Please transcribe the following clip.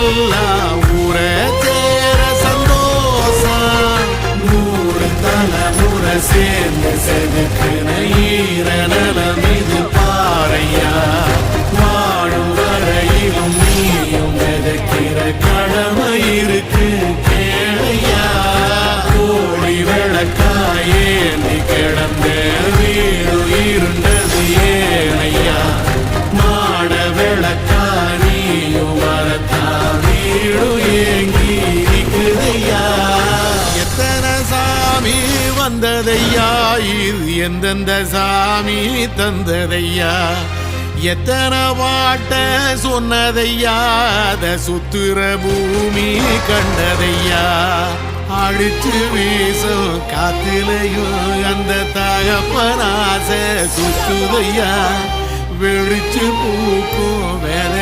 எல்லாம் ஊரை சேர சந்தோஷம் 100 தலைமுறை சேர்ந்து செதுக்குன ஈர நலம் இது பாறையா வாழும் வரையிலும் நீயும் விதைக்கிற கடமை இருக்கு கேளையா கோழி விளக்காயேந்தி கிடந்த வீடு இருண்டது ஏனையா மாட விளக்கா நீயும் வரத்தா வீடு ஏங்கி இருக்குதையா எத்தனை சாமி வந்ததையா இது எந்தெந்த சாமி தந்ததையா எத்தனை பாட்ட சொன்னதையா அத சுத்துற பூமி கண்டதையா அடிச்சு வீசும் காத்திலையும் அந்த தகப்பனாச சுத்துதையா வெடிச்சு பூக்கும் வேத